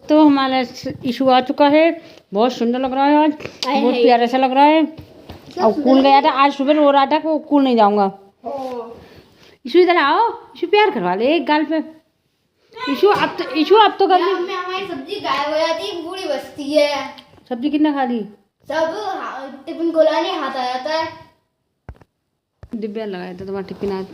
तो हमारा इशू आ चुका है। बहुत सुंदर लग रहा है आज, बहुत प्यारा सा लग रहा है। और स्कूल गया था आज सुबह, रो रहा था कि स्कूल नहीं जाऊंगा। इशू इधर आओ, इशू प्यार करवा ले एक गाल पे। इशू अब तो कर ली। हमारी सब्जी गायब हो जाती है, पूरी बचती है। सब्जी कितना खा ली? सब टिफिन को लाने हाथ आ जाता है। डिब्बा लगाया था तुम्हारा टिफिन आज।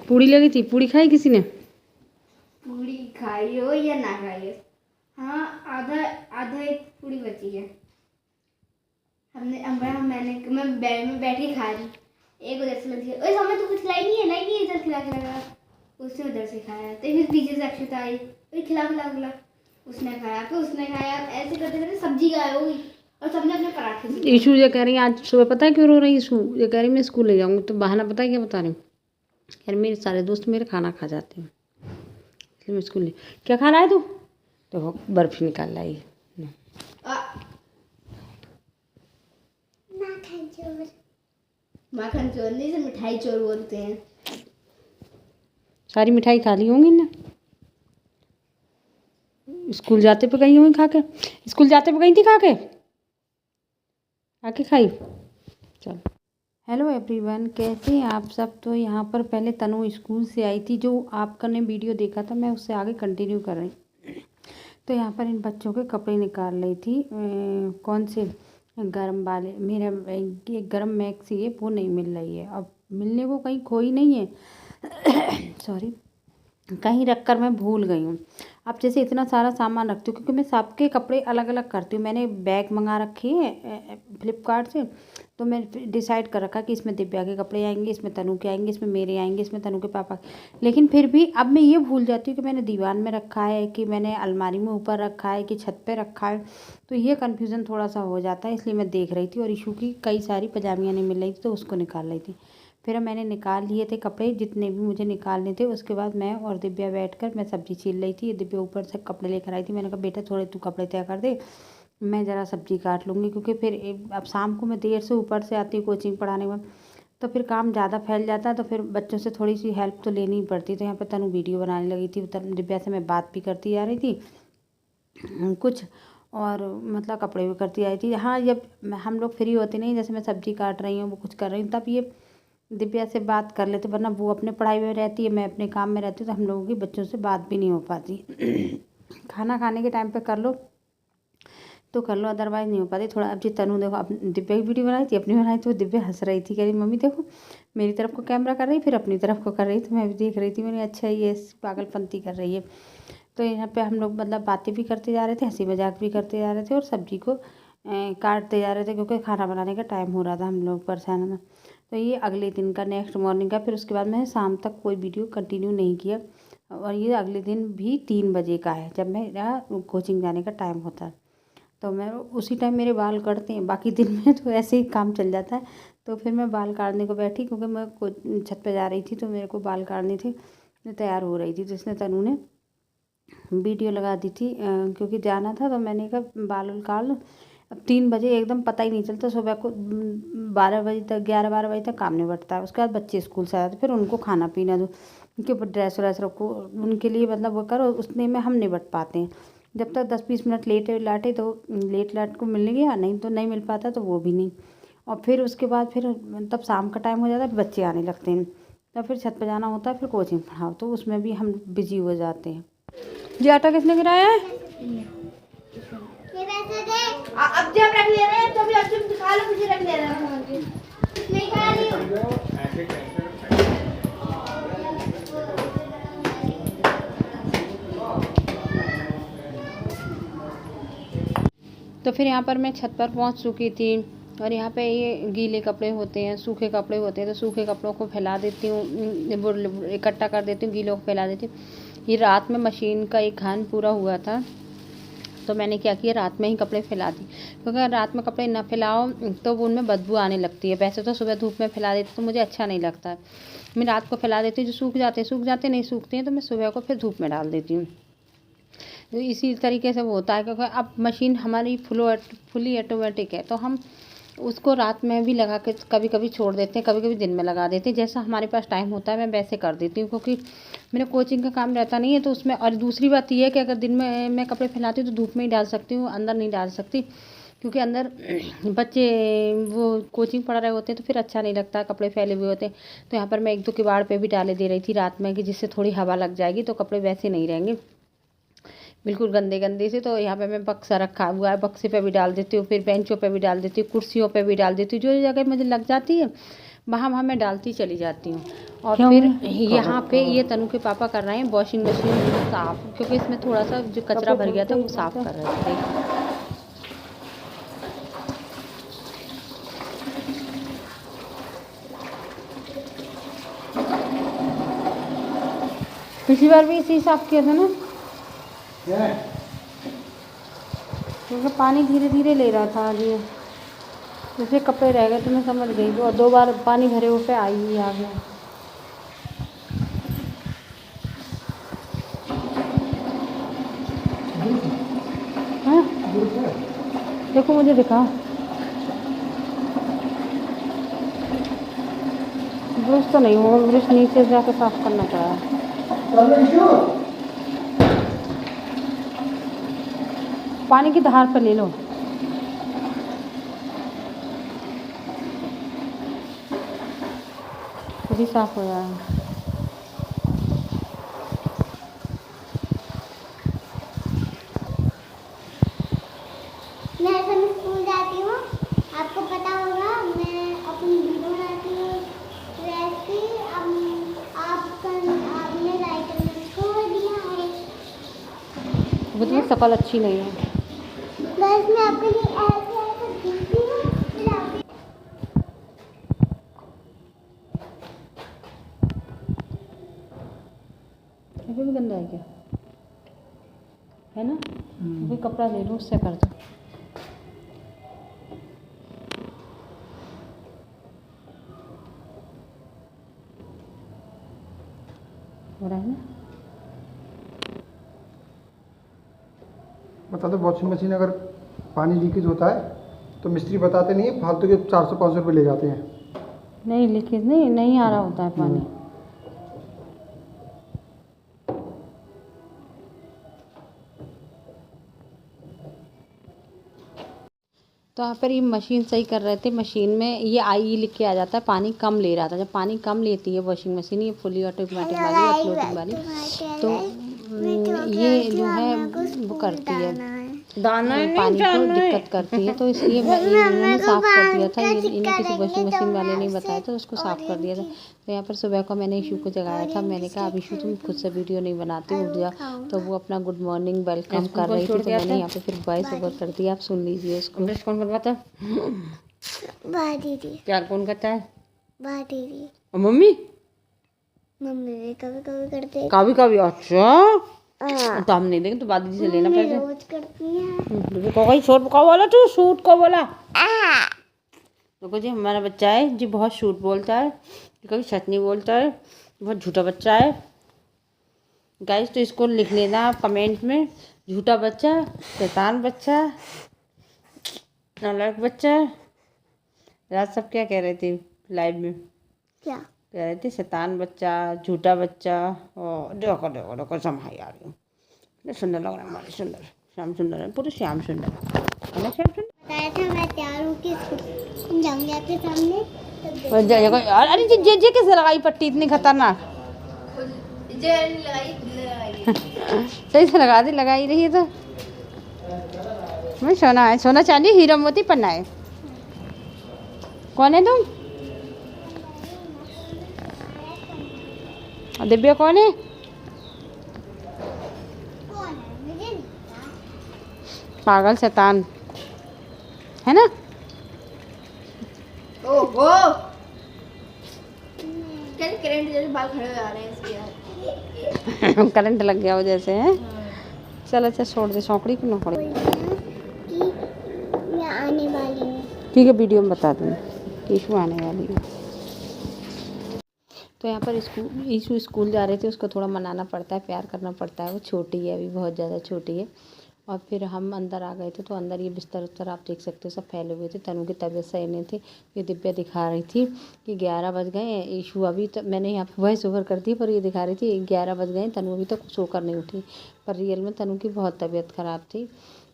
पूड़ी लगी थी, पूड़ी खाई किसी ने? पूड़ी खाई हो या ना खाई हो, हाँ आधा एक पूड़ी बची है। मैं बैग में बैठ के खा रही, एक उधर से लगी ओए समय तो कुछ लाई नहीं है इधर खिला उसने उधर से खाया। तो फिर पीछे से अक्षता आई, ओए खिला उसने खाया, फिर उसने खाया। ऐसे करते करते सब्जी गायब हो गई और सबने अपने पराठे। इशू ये कह रही है आज सुबह, पता है क्यों रो रही? इशू ये कह रही मैं स्कूल ले जाऊंगी। तो बहाना पता है क्या बता रही? यार मेरे सारे दोस्त मेरे खाना खा जाते हैं, इसलिए मैं स्कूल ले। क्या खा रहा है तू? तो बर्फी निकाल लाई। माखन चोर नहीं, से मिठाई चोर बोलते हैं। सारी मिठाई खा ली होंगी ना? स्कूल जाते पे गई होंगी खा के। स्कूल जाते पे गई थी खा के, आके खाई। चल हेलो एवरीवन, कैसे हैं आप सब? तो यहाँ पर पहले तनु स्कूल से आई थी, जो आपका ने वीडियो देखा था मैं उससे आगे कंटिन्यू कर रही। तो यहाँ पर इन बच्चों के कपड़े निकाल रही थी। कौन से गर्म वाले, मेरा एक गर्म मैक्सी है वो नहीं मिल रही है। अब मिलने को कहीं खोई नहीं है सॉरी, कहीं रख कर मैं भूल गई हूँ। अब जैसे इतना सारा सामान रखती हूँ क्योंकि मैं सबके कपड़े अलग अलग करती हूँ। मैंने बैग मंगा रखी है फ्लिपकार्ट से। तो मैं डिसाइड कर रखा कि इसमें दिव्या के कपड़े आएंगे, इसमें तनु के आएंगे, इसमें मेरे आएंगे, इसमें तनु के पापा। लेकिन फिर भी अब मैं ये भूल जाती हूँ कि मैंने दीवान में रखा है, कि मैंने अलमारी में ऊपर रखा है, कि छत पे रखा है। तो ये कन्फ्यूज़न थोड़ा सा हो जाता है, इसलिए मैं देख रही थी। और इशू की कई सारी पजामियाँ नहीं मिल रही थी तो उसको निकाल रही थी। फिर मैंने निकाल लिए थे कपड़े जितने भी मुझे निकालने थे। उसके बाद मैं और दिव्या बैठकर मैं सब्ज़ी छील रही थी। ये दिव्या ऊपर से कपड़े लेकर आई थी। मैंने कहा बेटा थोड़े तू कपड़े तय कर दे, मैं ज़रा सब्ज़ी काट लूँगी, क्योंकि फिर अब शाम को मैं देर से ऊपर से आती हूँ कोचिंग पढ़ाने में, तो फिर काम ज़्यादा फैल जाता है। तो फिर बच्चों से थोड़ी सी हेल्प तो लेनी ही पड़ती। तो यहाँ पर तनु वीडियो बनाने लगी थी, दिव्या से मैं बात भी करती जा रही थी कुछ, और मतलब कपड़े भी करती आई थी। हाँ, जब हम लोग फ्री होते नहीं, जैसे मैं सब्ज़ी काट रही हूँ वो कुछ कर रही हूँ, तब ये दिव्या से बात कर लेते, वरना वो अपने पढ़ाई में रहती है, मैं अपने काम में रहती हूँ, तो हम लोगों की बच्चों से बात भी नहीं हो पाती खाना खाने के टाइम पे कर लो तो कर लो, अदरवाइज़ नहीं हो पाती। थोड़ा अब जी तनु देखो, दिव्या की वीडियो बनाई थी, अपनी बनाई थी, तो दिव्या हंस रही थी, कह रही मम्मी देखो मेरी तरफ को कैमरा कर रही, फिर अपनी तरफ को कर रही। तो मैं भी देख रही थी, मैंने अच्छा ये पागलपंती कर रही है। तो यहाँ पे हम लोग मतलब बातें भी करते जा रहे थे, हंसी मजाक भी करते जा रहे थे, और सब्जी को काटते जा रहे थे, क्योंकि खाना बनाने का टाइम हो रहा था, हम लोग परेशान में। तो ये अगले दिन का, नेक्स्ट मॉर्निंग का। फिर उसके बाद मैंने शाम तक कोई वीडियो कंटिन्यू नहीं किया। और ये अगले दिन भी 3 बजे का है, जब मेरा कोचिंग जाने का टाइम होता है। तो मैं उसी टाइम मेरे बाल कटते हैं, बाकी दिन में तो ऐसे ही काम चल जाता है। तो फिर मैं बाल काटने को बैठी, क्योंकि मैं छत पे जा रही थी, तो मेरे को बाल काटने थे। मैं तैयार हो रही थी, तो इसने तनु ने वीडियो लगा दी थी, क्योंकि जाना था। तो मैंने कहा बाल काट लो। अब 3 बजे एकदम पता ही नहीं चलता, सुबह को 12 बजे तक, 11-12 बजे तक काम निपटता है। उसके बाद बच्चे स्कूल से आते, फिर उनको खाना पीना दो, उनके ऊपर ड्रेस व्रेस रखो, उनके लिए मतलब वो करो, उतने में हम निपट पाते हैं। जब तक 10-20 मिनट लेट लाटे तो लेट लाट को मिल गया, नहीं तो नहीं मिल पाता, तो वो भी नहीं। और फिर उसके बाद फिर मतलब शाम का टाइम हो जाता है, बच्चे आने लगते हैं, तब फिर छत पर जाना होता है, फिर कोचिंग पढ़ाओ, तो उसमें भी हम बिजी हो जाते हैं। जी आटा किसने गिराया है? अब जब रख ले रहे हैं तो भी अब तुम खा लो, मुझे रख ले रहे हैं, नहीं खा रही हूँ। तो फिर यहाँ पर मैं छत पर पहुँच चुकी थी। और यहाँ पे ये गीले कपड़े होते हैं, सूखे कपड़े होते हैं, तो सूखे कपड़ों को फैला देती हूँ, इकट्ठा कर देती हूँ, गीलों को फैला देती हूँ। ये रात में मशीन का एक खान पूरा हुआ था, तो मैंने क्या किया, रात में ही कपड़े फैला दी, क्योंकि अगर रात में कपड़े ना फैलाओ तो वो उनमें बदबू आने लगती है। वैसे तो सुबह धूप में फैला देती तो मुझे अच्छा नहीं लगता है, मैं रात को फैला देती हूँ। जो सूख जाते नहीं सूखते हैं तो मैं सुबह को फिर धूप में डाल देती हूँ। तो इसी तरीके से वो होता है, क्योंकि अब मशीन हमारी फुली ऑटोमेटिक है, तो हम तो उसको रात में भी लगा के कभी कभी छोड़ देते हैं, कभी कभी दिन में लगा देते हैं, जैसा हमारे पास टाइम होता है मैं वैसे कर देती हूँ, क्योंकि मेरा कोचिंग का काम रहता नहीं है तो उसमें। और दूसरी बात ये है कि अगर दिन में मैं कपड़े फैलाती हूँ तो धूप में ही डाल सकती हूँ, अंदर नहीं डाल सकती, क्योंकि अंदर बच्चे वो कोचिंग पढ़ रहे होते हैं तो फिर अच्छा नहीं लगता, कपड़े फैले हुए होते हैं। तो यहाँ पर मैं 1-2 किवाड़ पे भी डाले दे रही थी रात में, कि जिससे थोड़ी हवा लग जाएगी तो कपड़े वैसे नहीं रहेंगे बिल्कुल गंदे गंदे से। तो यहाँ पे मैं बक्सा रखा हुआ है, बक्से पे भी डाल देती हूँ, फिर बेंचों पे भी डाल देती हूँ, कुर्सियों पे भी डाल देती हूँ, जो जगह मुझे लग जाती है वहाँ वहाँ मैं डालती चली जाती हूँ। और फिर यहाँ पे ये तनु के पापा कर रहे हैं वॉशिंग मशीन साफ़, क्योंकि इसमें थोड़ा सा जो कचरा भर गया था वो साफ़ कर रहे थे। देखिए पिछली बार भी इसी साफ़ किया था ना, क्योंकि पानी धीरे धीरे ले रहा था आज ये, जैसे कपड़े रह गए तो मैं समझ गई। और 2 बार पानी भरे हुए पे आई ही आ गया। हाँ देखो मुझे दिखा, ब्रश तो नहीं हुआ, ब्रश नीचे जाकर साफ करना पड़ा। पानी की धार पर ले लो, खुद ही साफ हो जाएगा। मैं ऐसे में स्कूल जाती हूँ, आपको पता होगा, मैं अपनी वीडियो बनाती हूँ वैसे। आपने राइटर में छोड़ दिया है, वो तुम्हें शकल अच्छी नहीं है। बस मैं आपके लिए ऐसे ऐसे दिखती हूँ, फिर आप अभी भी गंदा है क्या, है ना? कोई कपड़ा ले लो उससे कर दो। हो रहा है ना? बता दो, वॉशिंग मशीन अगर पानी लीकेज होता है तो मिस्त्री बताते नहीं है, फालतू के 400-500 रुपये ले जाते हैं। नहीं लीकेज नहीं आ रहा होता है पानी। तो यहाँ पर ये मशीन सही कर रहे थे, मशीन में ये आई लिख के आ जाता है पानी कम ले रहा था। जब पानी कम लेती है वॉशिंग मशीन, ये फुली ऑटोमेटिक वाली अपलोडिंग वाली, तो ये जो है वो करती है दाना पानी को दिक्कत करती है, तो इसलिए मैंने साफ़ कर दिया था। इन्हें किसी वॉशिंग मशीन वाले ने बताया तो उसको साफ़ कर दिया था। तो यहाँ पर सुबह को मैंने इशू को जगाया था, मैंने कहा अब इशू तुम खुद से वीडियो नहीं बनाती, उठ जा। तो वो अपना गुड मॉर्निंग वेलकम कर रही थी, तो मैंने यहाँ पे फिर वॉइस ओवर कर दिया, आप सुन लीजिए उसको। कौन करवाता है? दीदी। क्या कौन करता है? दीदी। मम्मी मम्मी भी कभी कभी करते, कभी कभी। अच्छा तो हम नहीं देंगे, तो बाद दीदी से लेना पड़ेगा। रोज करती हैं। कोई शूट को बोला, तू शूट को बोला। देखो जी हमारा बच्चा है जी, बहुत झूठ बोलता है, कभी सच नहीं बोलता है, बहुत झूठा बच्चा है गाइस। तो इसको लिख लेना आप कमेंट में, झूठा बच्चा, शैतान बच्चा, नालायक बच्चा। रात सब क्या कह रहे थे लाइव में? क्या कह रहे थे? शैतान बच्चा, झूठा बच्चा। और देखो देखो देखो संभाल आ रही हूँ, सुंदर लग रहा है हमारे, सुंदर श्याम सुंदर है, पूरे श्याम सुंदर है ना? श्याम सुंदर बताया था मैं तैयार हूँ कि स्कूल जाऊंगी आपके सामने। अरे जे कैसे लगाई पट्टी इतनी खतरनाक? सही से लगा दी, लगा ही रही है तो। मैं सोना है, सोना चांदी हीरा मोती पन्ना है। कौन है तुम? दिव्या कौन है? पागल शैतान है ना? ओहो करंट जैसे बाल खड़े हो आ रहे हैं इसके यार। करंट लग गया हो जैसे है। चल अच्छा छोड़ दे, सौकड़ी क्यों ना पड़े। मैं आने वाली हूँ, ठीक है वीडियो में बता दूँगी ईशू आने वाली है। तो यहाँ पर ईशू स्कूल जा रहे थे, उसको थोड़ा मनाना पड़ता है, प्यार करना पड़ता है, वो छोटी है अभी, बहुत ज़्यादा छोटी है। और फिर हम अंदर आ गए थे, तो अंदर ये बिस्तर उस्तर आप देख सकते हो सब फैले हुए थे। तनु की तबीयत सही नहीं थी। ये दिव्या दिखा रही थी कि 11 बज गए, ईशू अभी तक, मैंने यहाँ पर वॉइस ओवर कर दी, पर ये दिखा रही थी 11 बज गए, तनु अभी तक सोकर नहीं उठी। पर रियल में तनु की बहुत तबीयत ख़राब थी,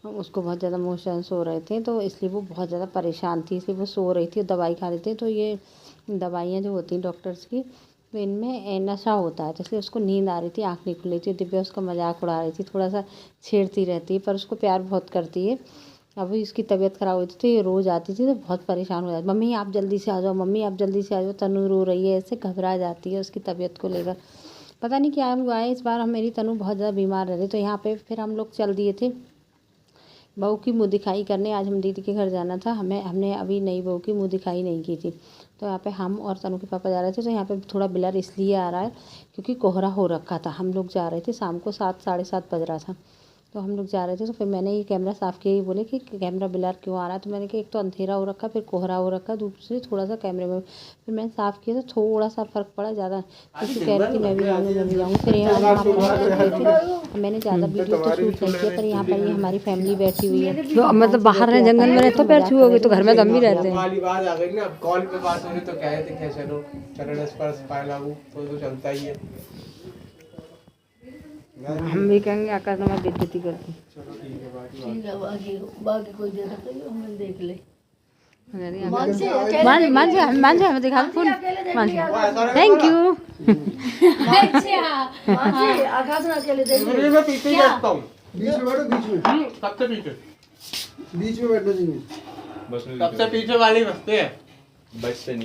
उसको बहुत ज़्यादा मोशंस हो रहे थे, तो इसलिए वो बहुत ज़्यादा परेशान थी, इसलिए वो सो रही थी, दवाई खा रही थी। तो ये दवाइयाँ जो होती हैं डॉक्टर्स की, तो इनमें नशा होता है, तो इसलिए उसको नींद आ रही थी, आँख नहीं खुल रही थी। दिव्या उसका मजाक उड़ा रही थी, थोड़ा सा छेड़ती रहती है, पर उसको प्यार बहुत करती है। अभी इसकी तबीयत ख़राब हुई थी, तो ये रोज़ आती थी, तो बहुत परेशान हो जाती, मम्मी आप जल्दी से आ जाओ, मम्मी आप जल्दी से आ जाओ। तनु रो रही है, ऐसे घबरा जाती है उसकी तबीयत को लेकर। पता नहीं क्या हुआ है इस बार, हम मेरी तनु बहुत ज़्यादा बीमार रह रही। तो यहाँ पे फिर हम लोग चल दिए थे बहू की मुँह दिखाई करने। आज हम दीदी के घर जाना था, हमने अभी नई बहू की मुँह दिखाई नहीं की थी। तो यहाँ पे हम और तनु के पापा जा रहे थे। तो यहाँ पे थोड़ा ब्लर इसलिए आ रहा है क्योंकि कोहरा हो रखा था। हम लोग जा रहे थे, शाम को 7 साढ़े 7 बज रहा था, तो हम लोग जा रहे थे। तो फिर मैंने ये कैमरा साफ़ किया, ही बोले कि कैमरा ब्लर क्यों आ रहा है। तो मैंने कहा एक तो अंधेरा हो रखा, फिर कोहरा हो रखा, दूसरी थोड़ा सा कैमरे में। फिर मैंने साफ़ किया तो थोड़ा सा फ़र्क पड़ा, ज़्यादा क्योंकि कह रही थी मैं भी जाऊँगी। फिर यहाँ पर मैंने ज़्यादा वीडियो तो शूट नहीं किया, पर यहाँ पर ये हमारी फैमिली बैठी हुई है। तो मतलब बाहर है जंगल में रहते पैर छुओगे, तो घर में गम भी रहते हैं। वाली बात आ गई ना, कॉल पे बात हो रही तो कह रहे थे क्या चलो चरण स्पर्श पाए लागू, तो चलता ही है। हम भी कहेंगे आकाश में बेइज्जती करती। चलो ठीक है, बाकी कोई देता तो हम देख ले। मान से हमें दिखा फुल थैंक यू। आकाश ना अकेले देख मैं पीछे ही बैठता हूँ, बीच में बैठो, बीच में, सबसे पीछे, बीच में बैठना चाहिए। सबसे पीछे वाले बसते हैं, बचते नहीं।